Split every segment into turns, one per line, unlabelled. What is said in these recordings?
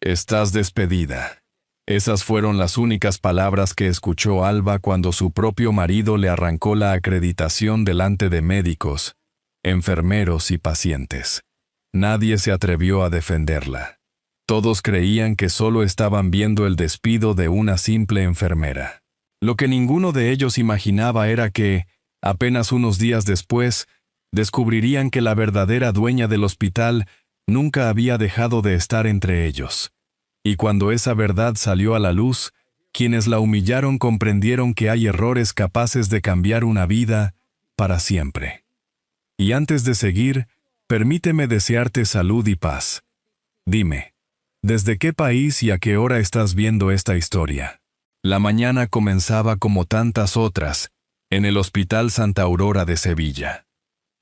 Estás despedida. Esas fueron las únicas palabras que escuchó Alba cuando su propio marido le arrancó la acreditación delante de médicos, enfermeros y pacientes. Nadie se atrevió a defenderla. Todos creían que solo estaban viendo el despido de una simple enfermera. Lo que ninguno de ellos imaginaba era que, apenas unos días después, descubrirían que la verdadera dueña del hospital nunca había dejado de estar entre ellos. Y cuando esa verdad salió a la luz, quienes la humillaron comprendieron que hay errores capaces de cambiar una vida para siempre. Y antes de seguir, permíteme desearte salud y paz. Dime, ¿desde qué país y a qué hora estás viendo esta historia? La mañana comenzaba como tantas otras, en el Hospital Santa Aurora de Sevilla.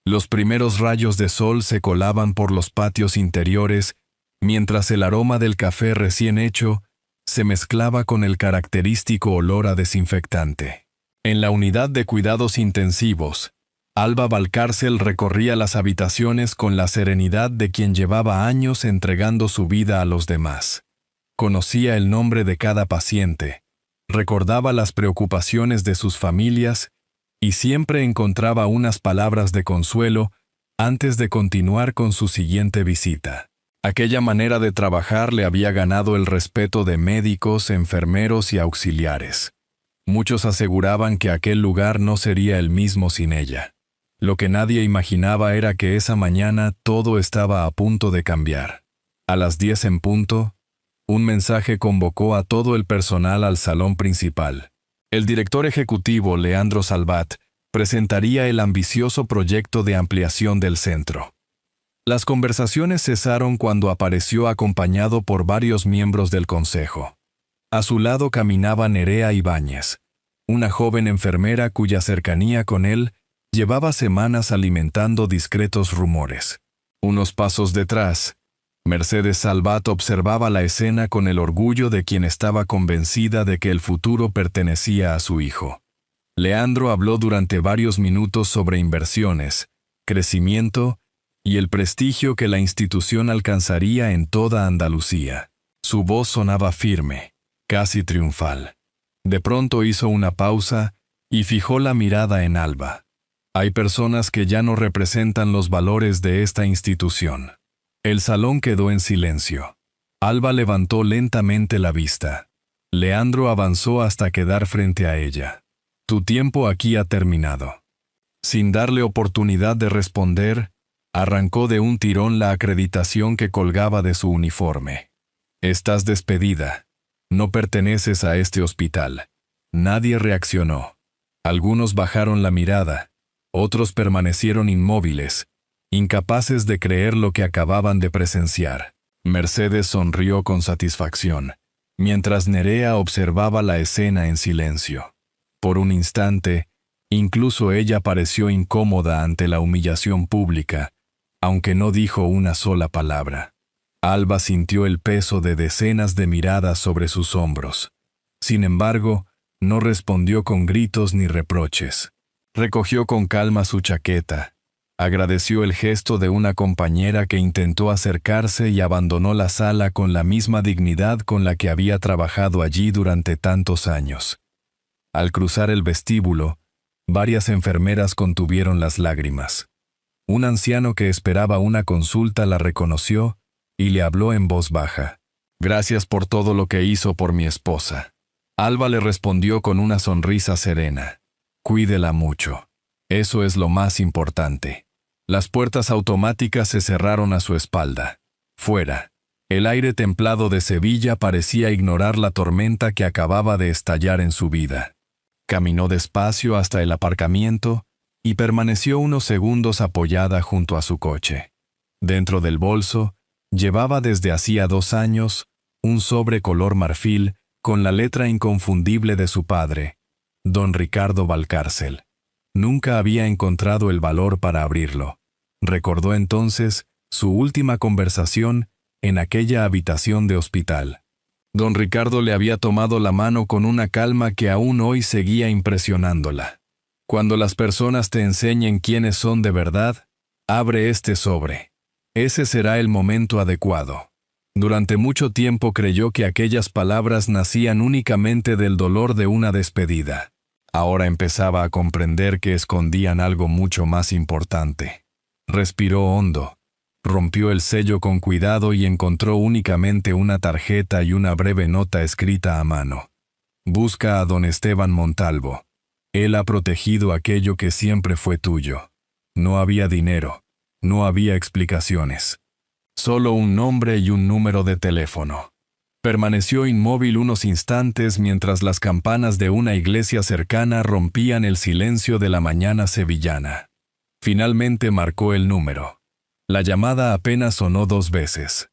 Los primeros rayos de sol se colaban por los patios interiores, mientras el aroma del café recién hecho se mezclaba con el característico olor a desinfectante. En la unidad de cuidados intensivos, Alba Valcárcel recorría las habitaciones con la serenidad de quien llevaba años entregando su vida a los demás. Conocía el nombre de cada paciente, recordaba las preocupaciones de sus familias y siempre encontraba unas palabras de consuelo antes de continuar con su siguiente visita. Aquella manera de trabajar le había ganado el respeto de médicos, enfermeros y auxiliares. Muchos aseguraban que aquel lugar no sería el mismo sin ella. Lo que nadie imaginaba era que esa mañana todo estaba a punto de cambiar. A las 10 en punto, un mensaje convocó a todo el personal al salón principal. El director ejecutivo, Leandro Salvat, presentaría el ambicioso proyecto de ampliación del centro. Las conversaciones cesaron cuando apareció acompañado por varios miembros del consejo. A su lado caminaba Nerea Ibáñez, una joven enfermera cuya cercanía con él llevaba semanas alimentando discretos rumores. Unos pasos detrás, Mercedes Salvat observaba la escena con el orgullo de quien estaba convencida de que el futuro pertenecía a su hijo. Leandro habló durante varios minutos sobre inversiones, crecimiento y el prestigio que la institución alcanzaría en toda Andalucía. Su voz sonaba firme, casi triunfal. De pronto hizo una pausa y fijó la mirada en Alba. Hay personas que ya no representan los valores de esta institución. El salón quedó en silencio. Alba levantó lentamente la vista. Leandro avanzó hasta quedar frente a ella. Tu tiempo aquí ha terminado. Sin darle oportunidad de responder, arrancó de un tirón la acreditación que colgaba de su uniforme. Estás despedida. No perteneces a este hospital. Nadie reaccionó. Algunos bajaron la mirada, otros permanecieron inmóviles, incapaces de creer lo que acababan de presenciar. Mercedes sonrió con satisfacción, mientras Nerea observaba la escena en silencio. Por un instante, incluso ella pareció incómoda ante la humillación pública, aunque no dijo una sola palabra. Alba sintió el peso de decenas de miradas sobre sus hombros. Sin embargo, no respondió con gritos ni reproches. Recogió con calma su chaqueta, agradeció el gesto de una compañera que intentó acercarse y abandonó la sala con la misma dignidad con la que había trabajado allí durante tantos años. Al cruzar el vestíbulo, varias enfermeras contuvieron las lágrimas. Un anciano que esperaba una consulta la reconoció y le habló en voz baja. Gracias por todo lo que hizo por mi esposa. Alba le respondió con una sonrisa serena. Cuídela mucho. Eso es lo más importante. Las puertas automáticas se cerraron a su espalda. Fuera, el aire templado de Sevilla parecía ignorar la tormenta que acababa de estallar en su vida. Caminó despacio hasta el aparcamiento y permaneció unos segundos apoyada junto a su coche. Dentro del bolso, llevaba desde hacía 2 años un sobre color marfil con la letra inconfundible de su padre, don Ricardo Valcárcel. Nunca había encontrado el valor para abrirlo. Recordó entonces su última conversación en aquella habitación de hospital. Don Ricardo le había tomado la mano con una calma que aún hoy seguía impresionándola. Cuando las personas te enseñen quiénes son de verdad, abre este sobre. Ese será el momento adecuado. Durante mucho tiempo creyó que aquellas palabras nacían únicamente del dolor de una despedida. Ahora empezaba a comprender que escondían algo mucho más importante. Respiró hondo, rompió el sello con cuidado y encontró únicamente una tarjeta y una breve nota escrita a mano. Busca a don Esteban Montalvo. Él ha protegido aquello que siempre fue tuyo. No había dinero, no había explicaciones. Solo un nombre y un número de teléfono. Permaneció inmóvil unos instantes mientras las campanas de una iglesia cercana rompían el silencio de la mañana sevillana. Finalmente marcó el número. La llamada apenas sonó 2 veces.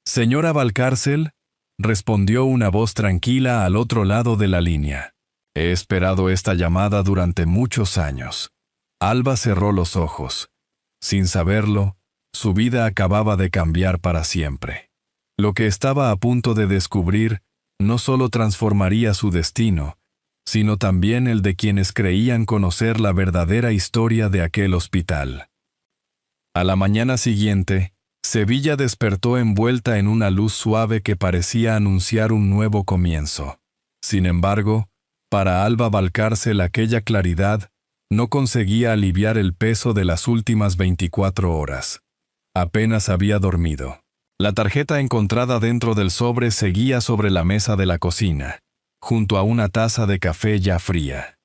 «Señora Valcárcel», respondió una voz tranquila al otro lado de la línea. «He esperado esta llamada durante muchos años». Alba cerró los ojos. Sin saberlo, su vida acababa de cambiar para siempre. Lo que estaba a punto de descubrir no solo transformaría su destino, sino también el de quienes creían conocer la verdadera historia de aquel hospital. A la mañana siguiente, Sevilla despertó envuelta en una luz suave que parecía anunciar un nuevo comienzo. Sin embargo, para Alba Valcárcel aquella claridad no conseguía aliviar el peso de las últimas 24 horas. Apenas había dormido. La tarjeta encontrada dentro del sobre seguía sobre la mesa de la cocina, junto a una taza de café ya fría.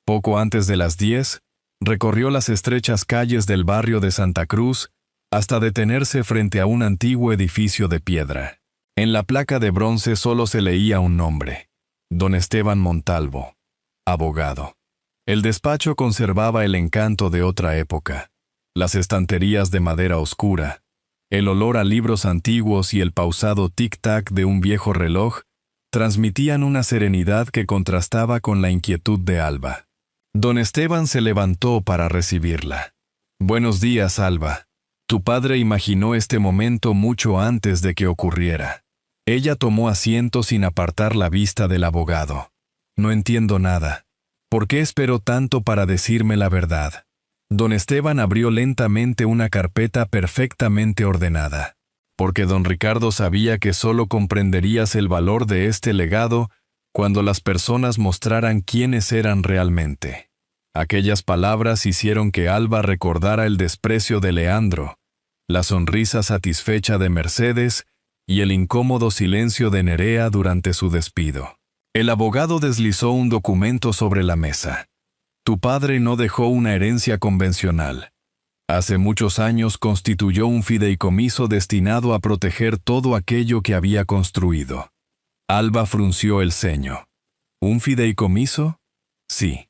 Poco antes de las 10, recorrió las estrechas calles del barrio de Santa Cruz hasta detenerse frente a un antiguo edificio de piedra. En la placa de bronce solo se leía un nombre: don Esteban Montalvo, abogado. El despacho conservaba el encanto de otra época. Las estanterías de madera oscura, el olor a libros antiguos y el pausado tic-tac de un viejo reloj transmitían una serenidad que contrastaba con la inquietud de Alba. Don Esteban se levantó para recibirla. «Buenos días, Alba. Tu padre imaginó este momento mucho antes de que ocurriera». Ella tomó asiento sin apartar la vista del abogado. «No entiendo nada. ¿Por qué esperó tanto para decirme la verdad?» Don Esteban abrió lentamente una carpeta perfectamente ordenada. Porque don Ricardo sabía que solo comprenderías el valor de este legado cuando las personas mostraran quiénes eran realmente. Aquellas palabras hicieron que Alba recordara el desprecio de Leandro, la sonrisa satisfecha de Mercedes y el incómodo silencio de Nerea durante su despido. El abogado deslizó un documento sobre la mesa. «Tu padre no dejó una herencia convencional. Hace muchos años constituyó un fideicomiso destinado a proteger todo aquello que había construido». Alba frunció el ceño. ¿Un fideicomiso? Sí.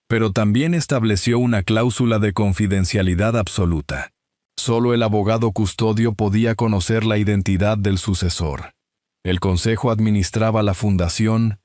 Pero también estableció una cláusula de confidencialidad absoluta. Solo el abogado custodio podía conocer la identidad del sucesor. El consejo administraba la fundación,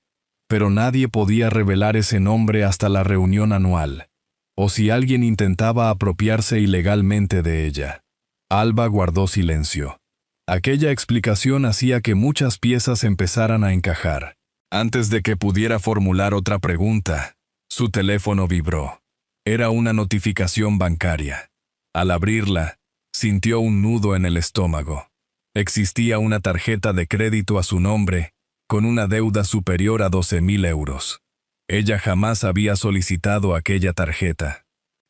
pero nadie podía revelar ese nombre hasta la reunión anual, o si alguien intentaba apropiarse ilegalmente de ella. Alba guardó silencio. Aquella explicación hacía que muchas piezas empezaran a encajar. Antes de que pudiera formular otra pregunta, su teléfono vibró. Era una notificación bancaria. Al abrirla, sintió un nudo en el estómago. Existía una tarjeta de crédito a su nombre, con una deuda superior a 12.000 euros. Ella jamás había solicitado aquella tarjeta.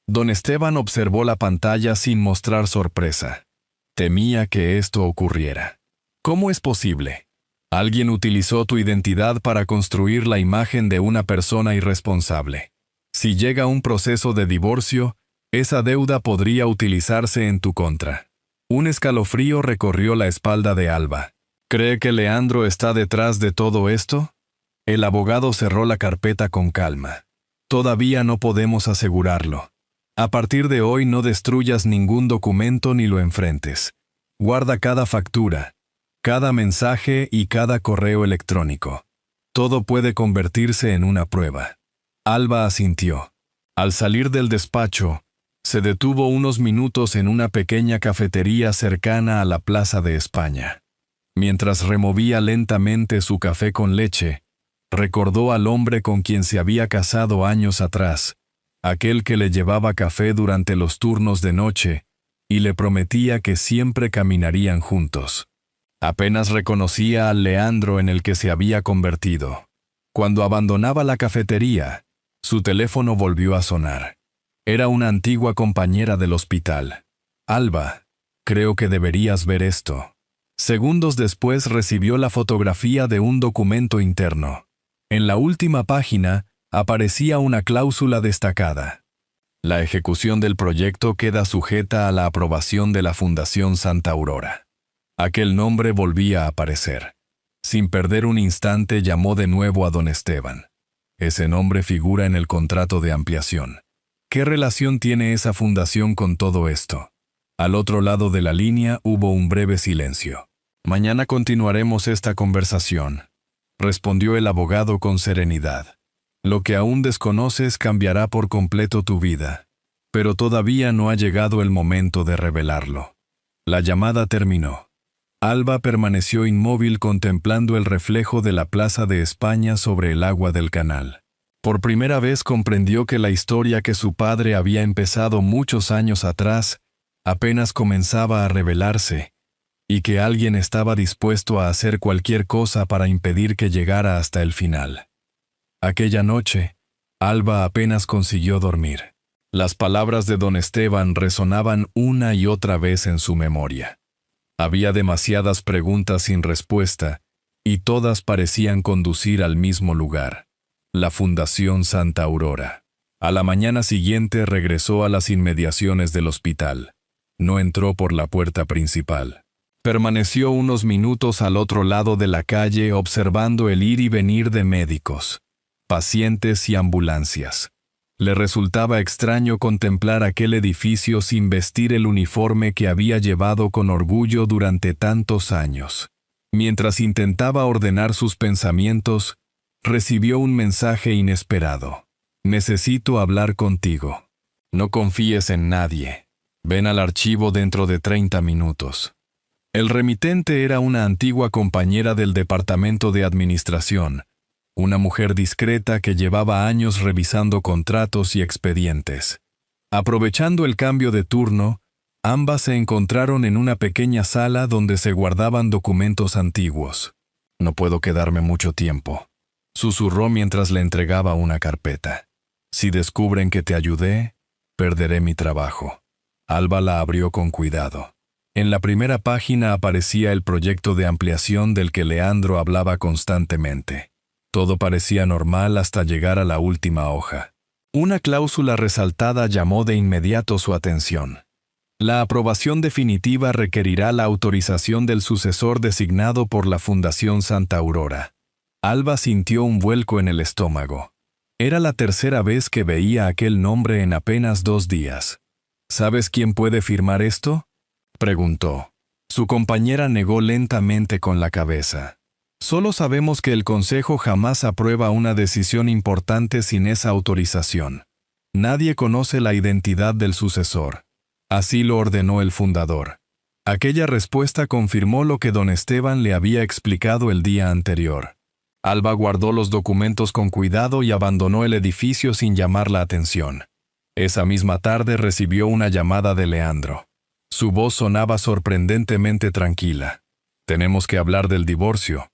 Don Esteban observó la pantalla sin mostrar sorpresa. Temía que esto ocurriera. ¿Cómo es posible? Alguien utilizó tu identidad para construir la imagen de una persona irresponsable. Si llega un proceso de divorcio, esa deuda podría utilizarse en tu contra. Un escalofrío recorrió la espalda de Alba. ¿Cree que Leandro está detrás de todo esto? El abogado cerró la carpeta con calma. Todavía no podemos asegurarlo. A partir de hoy no destruyas ningún documento ni lo enfrentes. Guarda cada factura, cada mensaje y cada correo electrónico. Todo puede convertirse en una prueba. Alba asintió. Al salir del despacho, se detuvo unos minutos en una pequeña cafetería cercana a la Plaza de España. Mientras removía lentamente su café con leche, recordó al hombre con quien se había casado años atrás, aquel que le llevaba café durante los turnos de noche y le prometía que siempre caminarían juntos. Apenas reconocía al Leandro en el que se había convertido. Cuando abandonaba la cafetería, su teléfono volvió a sonar. Era una antigua compañera del hospital. Alba, creo que deberías ver esto. Segundos después recibió la fotografía de un documento interno. En la última página aparecía una cláusula destacada. La ejecución del proyecto queda sujeta a la aprobación de la Fundación Santa Aurora. Aquel nombre volvía a aparecer. Sin perder un instante llamó de nuevo a don Esteban. Ese nombre figura en el contrato de ampliación. ¿Qué relación tiene esa fundación con todo esto? Al otro lado de la línea hubo un breve silencio. Mañana continuaremos esta conversación, respondió el abogado con serenidad. Lo que aún desconoces cambiará por completo tu vida, pero todavía no ha llegado el momento de revelarlo. La llamada terminó. Alba permaneció inmóvil contemplando el reflejo de la Plaza de España sobre el agua del canal. Por primera vez comprendió que la historia que su padre había empezado muchos años atrás apenas comenzaba a revelarse, y que alguien estaba dispuesto a hacer cualquier cosa para impedir que llegara hasta el final. Aquella noche, Alba apenas consiguió dormir. Las palabras de don Esteban resonaban una y otra vez en su memoria. Había demasiadas preguntas sin respuesta, y todas parecían conducir al mismo lugar: la Fundación Santa Aurora. A la mañana siguiente regresó a las inmediaciones del hospital. No entró por la puerta principal. Permaneció unos minutos al otro lado de la calle observando el ir y venir de médicos, pacientes y ambulancias. Le resultaba extraño contemplar aquel edificio sin vestir el uniforme que había llevado con orgullo durante tantos años. Mientras intentaba ordenar sus pensamientos, recibió un mensaje inesperado. Necesito hablar contigo. No confíes en nadie. Ven al archivo dentro de 30 minutos. El remitente era una antigua compañera del departamento de administración, una mujer discreta que llevaba años revisando contratos y expedientes. Aprovechando el cambio de turno, ambas se encontraron en una pequeña sala donde se guardaban documentos antiguos. No puedo quedarme mucho tiempo, susurró mientras le entregaba una carpeta. Si descubren que te ayudé, perderé mi trabajo. Alba la abrió con cuidado. En la primera página aparecía el proyecto de ampliación del que Leandro hablaba constantemente. Todo parecía normal hasta llegar a la última hoja. Una cláusula resaltada llamó de inmediato su atención. La aprobación definitiva requerirá la autorización del sucesor designado por la Fundación Santa Aurora. Alba sintió un vuelco en el estómago. Era la tercera vez que veía aquel nombre en apenas 2 días. ¿Sabes quién puede firmar esto?, preguntó. Su compañera negó lentamente con la cabeza. Solo sabemos que el Consejo jamás aprueba una decisión importante sin esa autorización. Nadie conoce la identidad del sucesor. Así lo ordenó el fundador. Aquella respuesta confirmó lo que don Esteban le había explicado el día anterior. Alba guardó los documentos con cuidado y abandonó el edificio sin llamar la atención. Esa misma tarde recibió una llamada de Leandro. Su voz sonaba sorprendentemente tranquila. Tenemos que hablar del divorcio.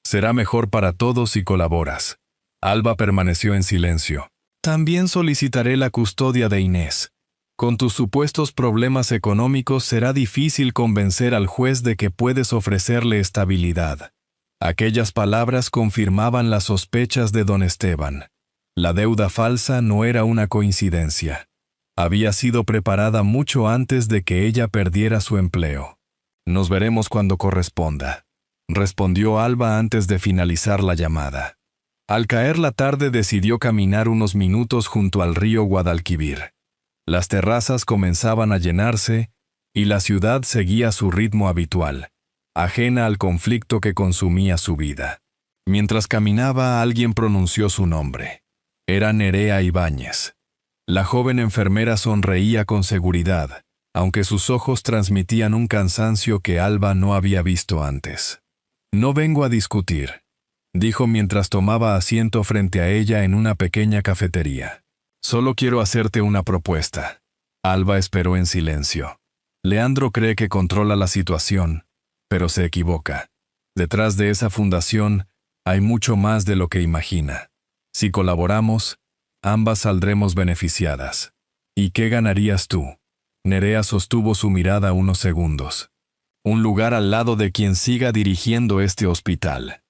Será mejor para todos si colaboras. Alba permaneció en silencio. También solicitaré la custodia de Inés. Con tus supuestos problemas económicos será difícil convencer al juez de que puedes ofrecerle estabilidad. Aquellas palabras confirmaban las sospechas de don Esteban. La deuda falsa no era una coincidencia. Había sido preparada mucho antes de que ella perdiera su empleo. Nos veremos cuando corresponda, respondió Alba antes de finalizar la llamada. Al caer la tarde decidió caminar unos minutos junto al río Guadalquivir. Las terrazas comenzaban a llenarse y la ciudad seguía su ritmo habitual, ajena al conflicto que consumía su vida. Mientras caminaba, alguien pronunció su nombre. Era Nerea Ibáñez. La joven enfermera sonreía con seguridad, aunque sus ojos transmitían un cansancio que Alba no había visto antes. No vengo a discutir, dijo mientras tomaba asiento frente a ella en una pequeña cafetería. Solo quiero hacerte una propuesta. Alba esperó en silencio. Leandro cree que controla la situación, Pero se equivoca. Detrás de esa fundación hay mucho más de lo que imagina. Si colaboramos, ambas saldremos beneficiadas. ¿Y qué ganarías tú? Nerea sostuvo su mirada unos segundos. Un lugar al lado de quien siga dirigiendo este hospital.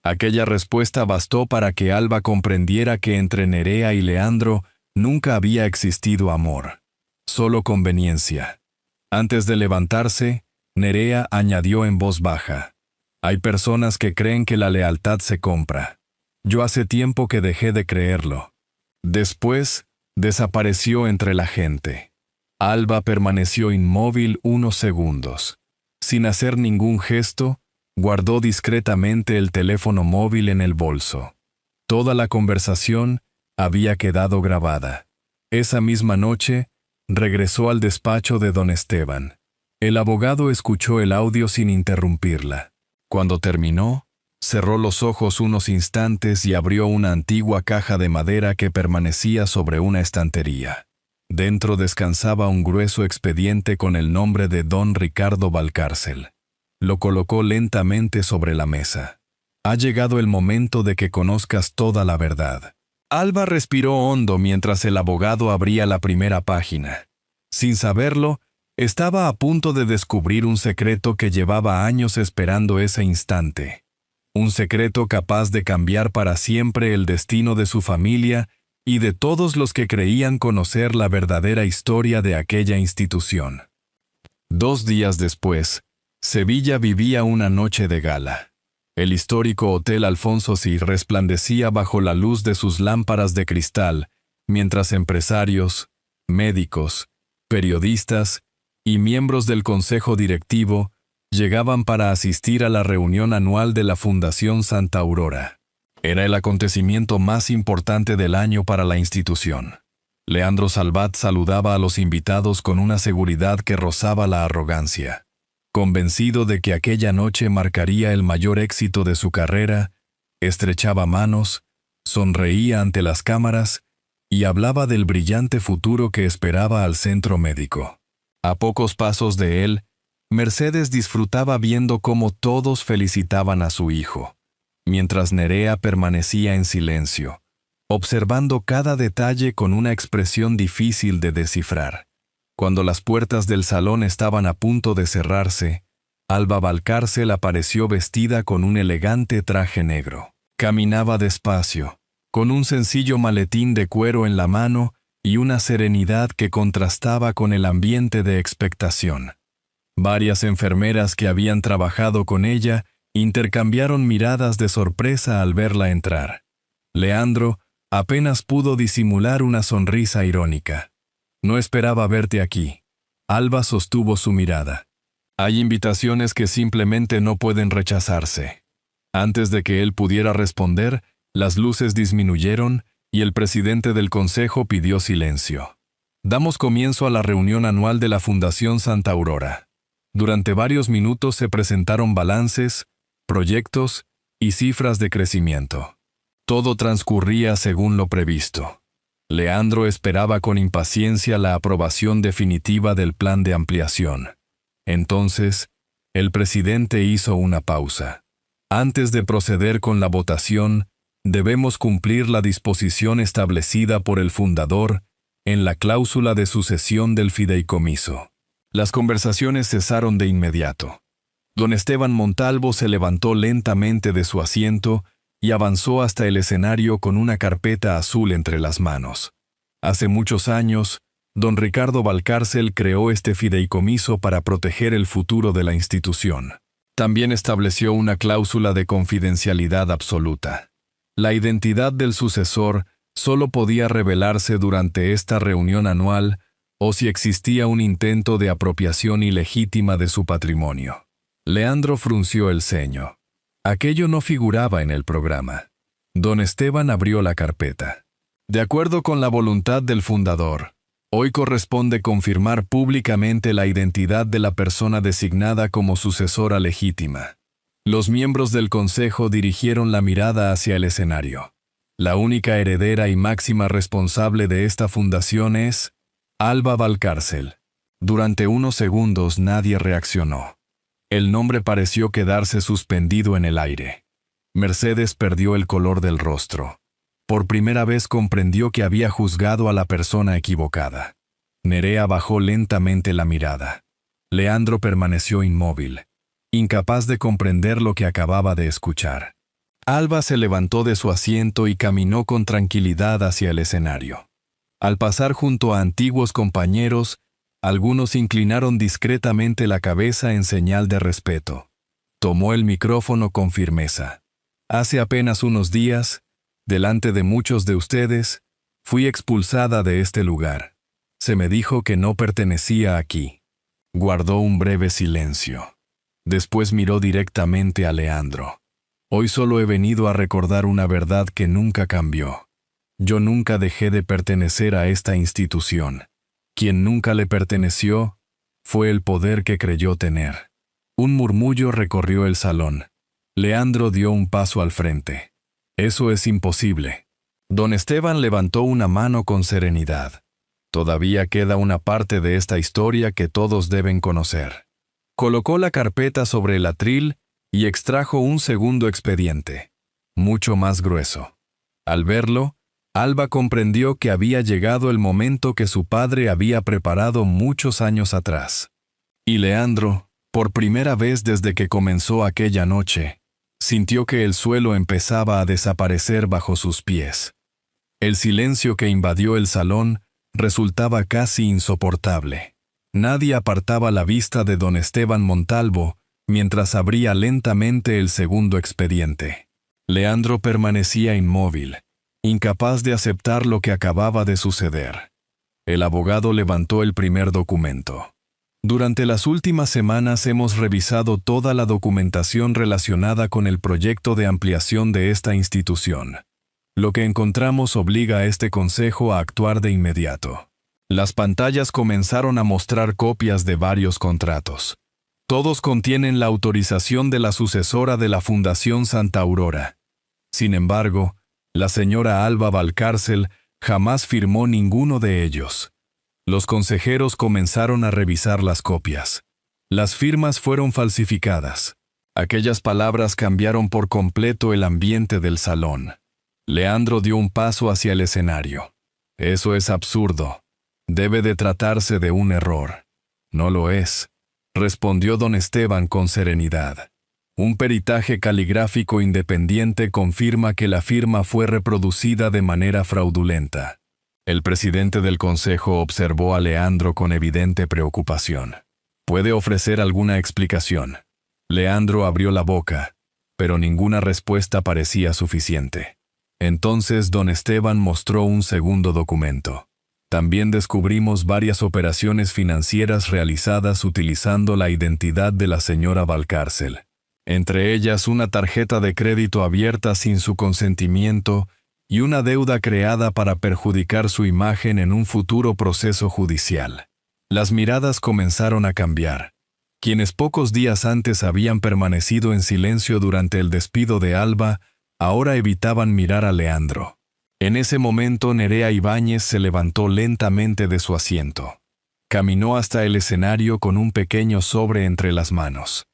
Aquella respuesta bastó para que Alba comprendiera que entre Nerea y Leandro nunca había existido amor, solo conveniencia. Antes de levantarse, Nerea añadió en voz baja: hay personas que creen que la lealtad se compra. Yo hace tiempo que dejé de creerlo. Después, desapareció entre la gente. Alba permaneció inmóvil unos segundos. Sin hacer ningún gesto, guardó discretamente el teléfono móvil en el bolso. Toda la conversación había quedado grabada. Esa misma noche, regresó al despacho de don Esteban. El abogado escuchó el audio sin interrumpirla. Cuando terminó, cerró los ojos unos instantes y abrió una antigua caja de madera que permanecía sobre una estantería. Dentro descansaba un grueso expediente con el nombre de don Ricardo Valcárcel. Lo colocó lentamente sobre la mesa. Ha llegado el momento de que conozcas toda la verdad. Alba respiró hondo mientras el abogado abría la primera página. Sin saberlo, estaba a punto de descubrir un secreto que llevaba años esperando ese instante. Un secreto capaz de cambiar para siempre el destino de su familia y de todos los que creían conocer la verdadera historia de aquella institución. 2 días después, Sevilla vivía una noche de gala. El histórico Hotel Alfonso Xi resplandecía bajo la luz de sus lámparas de cristal, mientras empresarios, médicos, periodistas y miembros del consejo directivo llegaban para asistir a la reunión anual de la Fundación Santa Aurora. Era el acontecimiento más importante del año para la institución. Leandro Salvat saludaba a los invitados con una seguridad que rozaba la arrogancia. Convencido de que aquella noche marcaría el mayor éxito de su carrera, estrechaba manos, sonreía ante las cámaras y hablaba del brillante futuro que esperaba al centro médico. A pocos pasos de él, Mercedes disfrutaba viendo cómo todos felicitaban a su hijo, mientras Nerea permanecía en silencio, observando cada detalle con una expresión difícil de descifrar. Cuando las puertas del salón estaban a punto de cerrarse, Alba Valcárcel apareció vestida con un elegante traje negro. Caminaba despacio, con un sencillo maletín de cuero en la mano y una serenidad que contrastaba con el ambiente de expectación. Varias enfermeras que habían trabajado con ella intercambiaron miradas de sorpresa al verla entrar. Leandro apenas pudo disimular una sonrisa irónica. No esperaba verte aquí. Alba sostuvo su mirada. Hay invitaciones que simplemente no pueden rechazarse. Antes de que él pudiera responder, las luces disminuyeron y el presidente del consejo pidió silencio. Damos comienzo a la reunión anual de la Fundación Santa Aurora. Durante varios minutos se presentaron balances, proyectos y cifras de crecimiento. Todo transcurría según lo previsto. Leandro esperaba con impaciencia la aprobación definitiva del plan de ampliación. Entonces, el presidente hizo una pausa. Antes de proceder con la votación, debemos cumplir la disposición establecida por el fundador en la cláusula de sucesión del fideicomiso. Las conversaciones cesaron de inmediato. Don Esteban Montalvo se levantó lentamente de su asiento y avanzó hasta el escenario con una carpeta azul entre las manos. Hace muchos años, don Ricardo Valcárcel creó este fideicomiso para proteger el futuro de la institución. También estableció una cláusula de confidencialidad absoluta. La identidad del sucesor solo podía revelarse durante esta reunión anual o si existía un intento de apropiación ilegítima de su patrimonio. Leandro frunció el ceño. Aquello no figuraba en el programa. Don Esteban abrió la carpeta. De acuerdo con la voluntad del fundador, hoy corresponde confirmar públicamente la identidad de la persona designada como sucesora legítima. Los miembros del consejo dirigieron la mirada hacia el escenario. La única heredera y máxima responsable de esta fundación es Alba Valcárcel. Durante unos segundos nadie reaccionó. El nombre pareció quedarse suspendido en el aire. Mercedes perdió el color del rostro. Por primera vez comprendió que había juzgado a la persona equivocada. Nerea bajó lentamente la mirada. Leandro permaneció inmóvil, incapaz de comprender lo que acababa de escuchar. Alba se levantó de su asiento y caminó con tranquilidad hacia el escenario. Al pasar junto a antiguos compañeros, algunos inclinaron discretamente la cabeza en señal de respeto. Tomó el micrófono con firmeza. Hace apenas unos días, delante de muchos de ustedes, fui expulsada de este lugar. Se me dijo que no pertenecía aquí. Guardó un breve silencio. Después miró directamente a Leandro. Hoy solo he venido a recordar una verdad que nunca cambió. Yo nunca dejé de pertenecer a esta institución. Quien nunca le perteneció fue el poder que creyó tener. Un murmullo recorrió el salón. Leandro dio un paso al frente. Eso es imposible. Don Esteban levantó una mano con serenidad. Todavía queda una parte de esta historia que todos deben conocer. Colocó la carpeta sobre el atril y extrajo un segundo expediente, mucho más grueso. Al verlo, Alba comprendió que había llegado el momento que su padre había preparado muchos años atrás. Y Leandro, por primera vez desde que comenzó aquella noche, sintió que el suelo empezaba a desaparecer bajo sus pies. El silencio que invadió el salón resultaba casi insoportable. Nadie apartaba la vista de don Esteban Montalvo mientras abría lentamente el segundo expediente. Leandro permanecía inmóvil, incapaz de aceptar lo que acababa de suceder. El abogado levantó el primer documento. Durante las últimas semanas hemos revisado toda la documentación relacionada con el proyecto de ampliación de esta institución. Lo que encontramos obliga a este consejo a actuar de inmediato. Las pantallas comenzaron a mostrar copias de varios contratos. Todos contienen la autorización de la sucesora de la Fundación Santa Aurora. Sin embargo, la señora Alba Valcárcel jamás firmó ninguno de ellos. Los consejeros comenzaron a revisar las copias. Las firmas fueron falsificadas. Aquellas palabras cambiaron por completo el ambiente del salón. Leandro dio un paso hacia el escenario. Eso es absurdo. Debe de tratarse de un error. No lo es, respondió don Esteban con serenidad. Un peritaje caligráfico independiente confirma que la firma fue reproducida de manera fraudulenta. El presidente del consejo observó a Leandro con evidente preocupación. ¿Puede ofrecer alguna explicación? Leandro abrió la boca, pero ninguna respuesta parecía suficiente. Entonces don Esteban mostró un segundo documento. También descubrimos varias operaciones financieras realizadas utilizando la identidad de la señora Valcárcel. Entre ellas una tarjeta de crédito abierta sin su consentimiento y una deuda creada para perjudicar su imagen en un futuro proceso judicial. Las miradas comenzaron a cambiar. Quienes pocos días antes habían permanecido en silencio durante el despido de Alba, ahora evitaban mirar a Leandro. En ese momento Nerea Ibáñez se levantó lentamente de su asiento. Caminó hasta el escenario con un pequeño sobre entre las manos.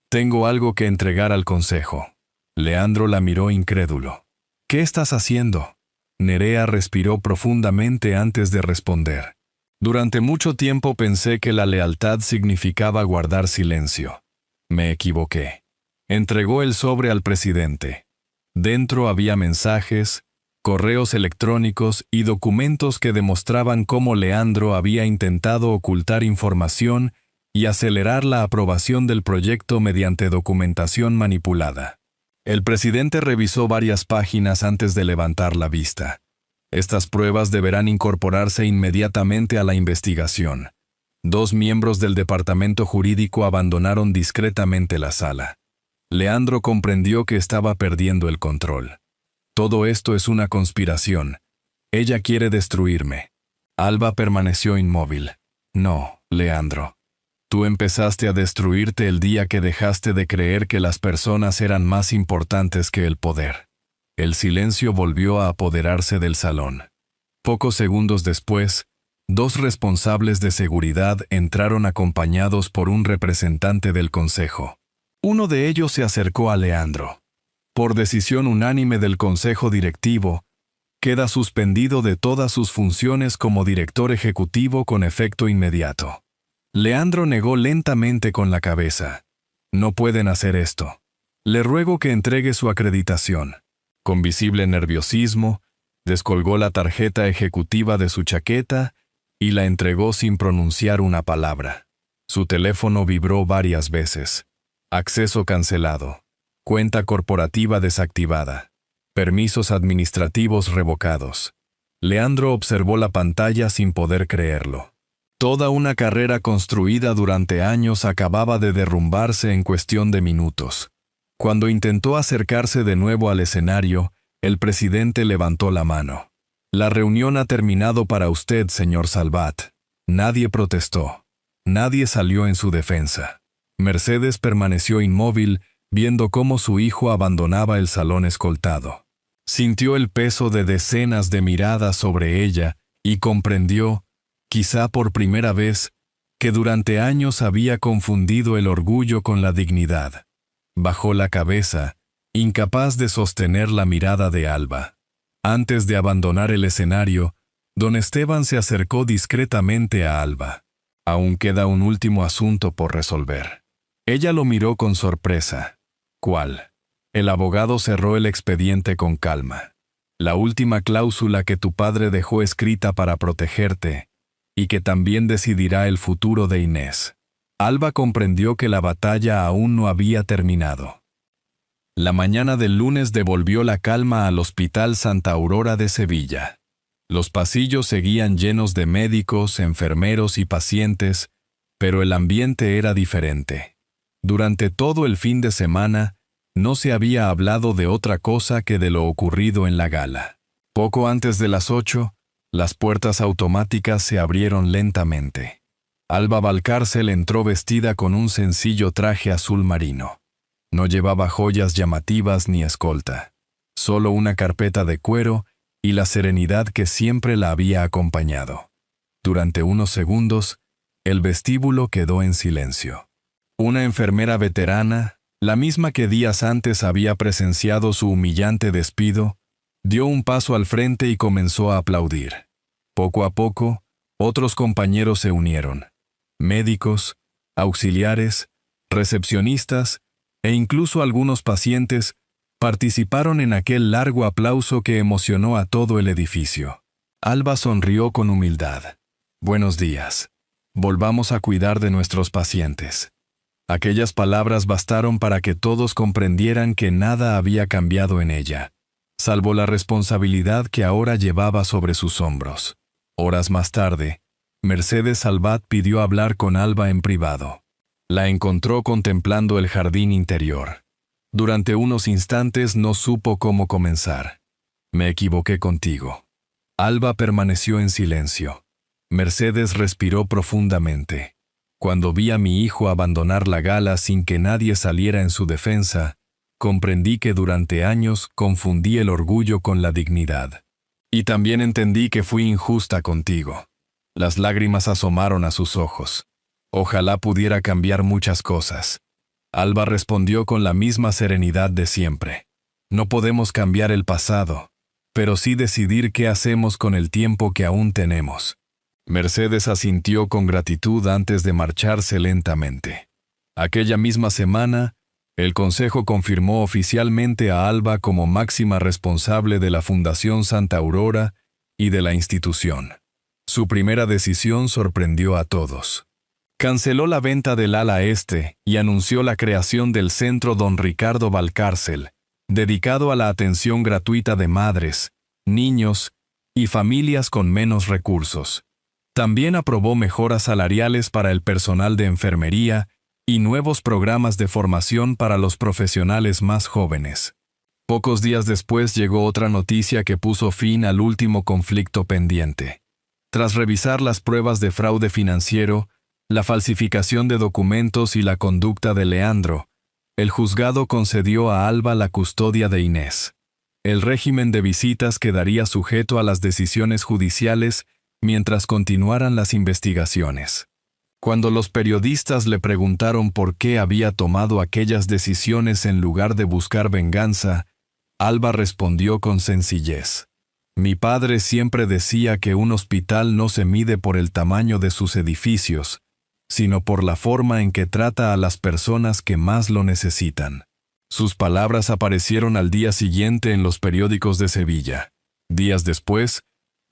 «Tengo algo que entregar al consejo». Leandro la miró incrédulo. «¿Qué estás haciendo?» Nerea respiró profundamente antes de responder. «Durante mucho tiempo pensé que la lealtad significaba guardar silencio. Me equivoqué». Entregó el sobre al presidente. Dentro había mensajes, correos electrónicos y documentos que demostraban cómo Leandro había intentado ocultar información y acelerar la aprobación del proyecto mediante documentación manipulada. El presidente revisó varias páginas antes de levantar la vista. Estas pruebas deberán incorporarse inmediatamente a la investigación. 2 miembros del departamento jurídico abandonaron discretamente la sala. Leandro comprendió que estaba perdiendo el control. Todo esto es una conspiración. Ella quiere destruirme. Alba permaneció inmóvil. No, Leandro. Tú empezaste a destruirte el día que dejaste de creer que las personas eran más importantes que el poder. El silencio volvió a apoderarse del salón. Pocos segundos después, 2 responsables de seguridad entraron acompañados por un representante del consejo. Uno de ellos se acercó a Leandro. Por decisión unánime del consejo directivo, queda suspendido de todas sus funciones como director ejecutivo con efecto inmediato. Leandro negó lentamente con la cabeza. No pueden hacer esto. Le ruego que entregue su acreditación. Con visible nerviosismo, descolgó la tarjeta ejecutiva de su chaqueta y la entregó sin pronunciar una palabra. Su teléfono vibró varias veces. Acceso cancelado. Cuenta corporativa desactivada. Permisos administrativos revocados. Leandro observó la pantalla sin poder creerlo. Toda una carrera construida durante años acababa de derrumbarse en cuestión de minutos. Cuando intentó acercarse de nuevo al escenario, el presidente levantó la mano. La reunión ha terminado para usted, señor Salvat. Nadie protestó. Nadie salió en su defensa. Mercedes permaneció inmóvil, viendo cómo su hijo abandonaba el salón escoltado. Sintió el peso de decenas de miradas sobre ella y comprendió, quizá por primera vez, que durante años había confundido el orgullo con la dignidad. Bajó la cabeza, incapaz de sostener la mirada de Alba. Antes de abandonar el escenario, don Esteban se acercó discretamente a Alba. Aún queda un último asunto por resolver. Ella lo miró con sorpresa. ¿Cuál? El abogado cerró el expediente con calma. La última cláusula que tu padre dejó escrita para protegerte, y que también decidirá el futuro de Inés. Alba comprendió que la batalla aún no había terminado. La mañana del lunes devolvió la calma al Hospital Santa Aurora de Sevilla. Los pasillos seguían llenos de médicos, enfermeros y pacientes, pero el ambiente era diferente. Durante todo el fin de semana, no se había hablado de otra cosa que de lo ocurrido en la gala. Poco antes de las 8, las puertas automáticas se abrieron lentamente. Alba Valcárcel entró vestida con un sencillo traje azul marino. No llevaba joyas llamativas ni escolta, solo una carpeta de cuero y la serenidad que siempre la había acompañado. Durante unos segundos, el vestíbulo quedó en silencio. Una enfermera veterana, la misma que días antes había presenciado su humillante despido, dio un paso al frente y comenzó a aplaudir. Poco a poco, otros compañeros se unieron. Médicos, auxiliares, recepcionistas e incluso algunos pacientes participaron en aquel largo aplauso que emocionó a todo el edificio. Alba sonrió con humildad. Buenos días. Volvamos a cuidar de nuestros pacientes. Aquellas palabras bastaron para que todos comprendieran que nada había cambiado en ella, salvo la responsabilidad que ahora llevaba sobre sus hombros. Horas más tarde, Mercedes Salvat pidió hablar con Alba en privado. La encontró contemplando el jardín interior. Durante unos instantes no supo cómo comenzar. Me equivoqué contigo. Alba permaneció en silencio. Mercedes respiró profundamente. Cuando vi a mi hijo abandonar la gala sin que nadie saliera en su defensa, comprendí que durante años confundí el orgullo con la dignidad. Y también entendí que fui injusta contigo. Las lágrimas asomaron a sus ojos. Ojalá pudiera cambiar muchas cosas. Alba respondió con la misma serenidad de siempre. No podemos cambiar el pasado, pero sí decidir qué hacemos con el tiempo que aún tenemos. Mercedes asintió con gratitud antes de marcharse lentamente. Aquella misma semana, el Consejo confirmó oficialmente a Alba como máxima responsable de la Fundación Santa Aurora y de la institución. Su primera decisión sorprendió a todos. Canceló la venta del ala este y anunció la creación del Centro Don Ricardo Valcárcel, dedicado a la atención gratuita de madres, niños y familias con menos recursos. También aprobó mejoras salariales para el personal de enfermería y nuevos programas de formación para los profesionales más jóvenes. Pocos días después llegó otra noticia que puso fin al último conflicto pendiente. Tras revisar las pruebas de fraude financiero, la falsificación de documentos y la conducta de Leandro, el juzgado concedió a Alba la custodia de Inés. El régimen de visitas quedaría sujeto a las decisiones judiciales mientras continuaran las investigaciones. Cuando los periodistas le preguntaron por qué había tomado aquellas decisiones en lugar de buscar venganza, Alba respondió con sencillez: mi padre siempre decía que un hospital no se mide por el tamaño de sus edificios, sino por la forma en que trata a las personas que más lo necesitan. Sus palabras aparecieron al día siguiente en los periódicos de Sevilla. Días después,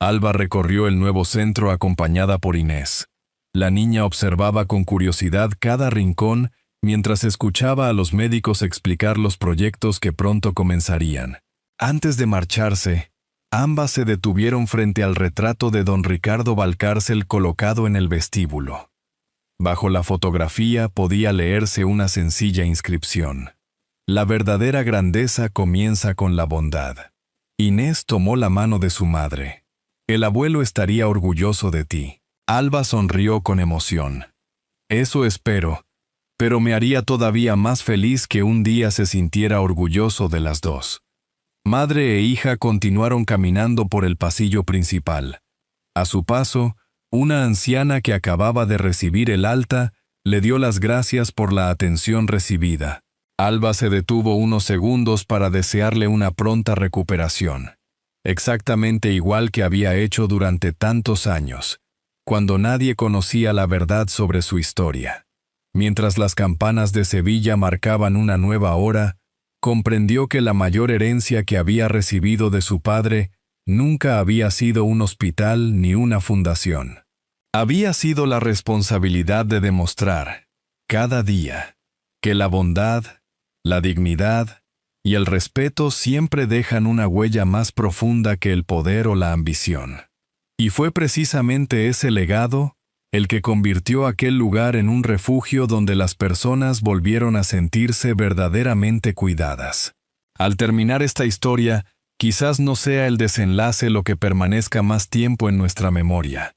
Alba recorrió el nuevo centro acompañada por Inés. La niña observaba con curiosidad cada rincón mientras escuchaba a los médicos explicar los proyectos que pronto comenzarían. Antes de marcharse, ambas se detuvieron frente al retrato de don Ricardo Valcárcel colocado en el vestíbulo. Bajo la fotografía podía leerse una sencilla inscripción: la verdadera grandeza comienza con la bondad. Inés tomó la mano de su madre. El abuelo estaría orgulloso de ti. Alba sonrió con emoción. Eso espero, pero me haría todavía más feliz que un día se sintiera orgulloso de las dos. Madre e hija continuaron caminando por el pasillo principal. A su paso, una anciana que acababa de recibir el alta le dio las gracias por la atención recibida. Alba se detuvo unos segundos para desearle una pronta recuperación, exactamente igual que había hecho durante tantos años, cuando nadie conocía la verdad sobre su historia. Mientras las campanas de Sevilla marcaban una nueva hora, comprendió que la mayor herencia que había recibido de su padre nunca había sido un hospital ni una fundación. Había sido la responsabilidad de demostrar, cada día, que la bondad, la dignidad y el respeto siempre dejan una huella más profunda que el poder o la ambición. Y fue precisamente ese legado el que convirtió aquel lugar en un refugio donde las personas volvieron a sentirse verdaderamente cuidadas. Al terminar esta historia, quizás no sea el desenlace lo que permanezca más tiempo en nuestra memoria,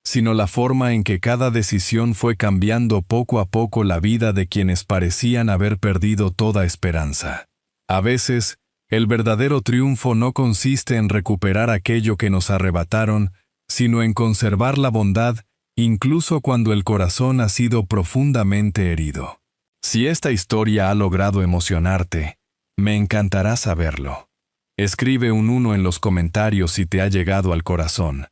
sino la forma en que cada decisión fue cambiando poco a poco la vida de quienes parecían haber perdido toda esperanza. A veces, el verdadero triunfo no consiste en recuperar aquello que nos arrebataron, sino en conservar la bondad, incluso cuando el corazón ha sido profundamente herido. Si esta historia ha logrado emocionarte, me encantará saberlo. Escribe un 1 en los comentarios si te ha llegado al corazón,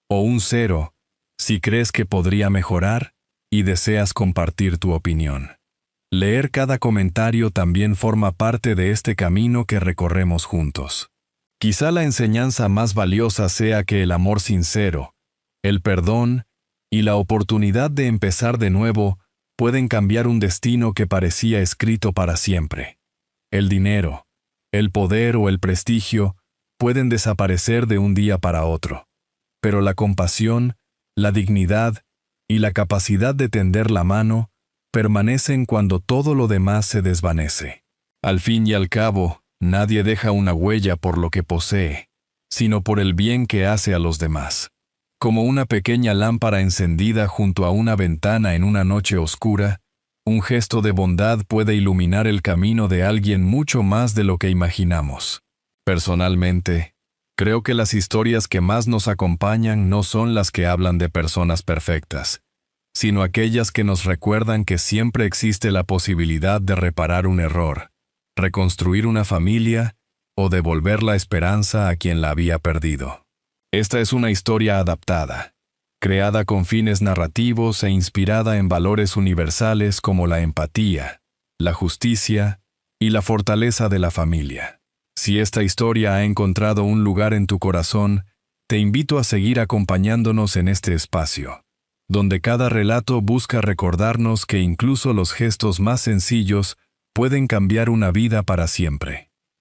o un 0 si crees que podría mejorar y deseas compartir tu opinión. Leer cada comentario también forma parte de este camino que recorremos juntos. Quizá la enseñanza más valiosa sea que el amor sincero, el perdón y la oportunidad de empezar de nuevo pueden cambiar un destino que parecía escrito para siempre. El dinero, el poder o el prestigio pueden desaparecer de un día para otro, pero la compasión, la dignidad y la capacidad de tender la mano permanecen cuando todo lo demás se desvanece. Al fin y al cabo, nadie deja una huella por lo que posee, sino por el bien que hace a los demás. Como una pequeña lámpara encendida junto a una ventana en una noche oscura, un gesto de bondad puede iluminar el camino de alguien mucho más de lo que imaginamos. Personalmente, creo que las historias que más nos acompañan no son las que hablan de personas perfectas, sino aquellas que nos recuerdan que siempre existe la posibilidad de reparar un error, reconstruir una familia o devolver la esperanza a quien la había perdido. Esta es una historia adaptada, creada con fines narrativos e inspirada en valores universales como la empatía, la justicia y la fortaleza de la familia. Si esta historia ha encontrado un lugar en tu corazón, te invito a seguir acompañándonos en este espacio, donde cada relato busca recordarnos que incluso los gestos más sencillos pueden cambiar una vida para siempre.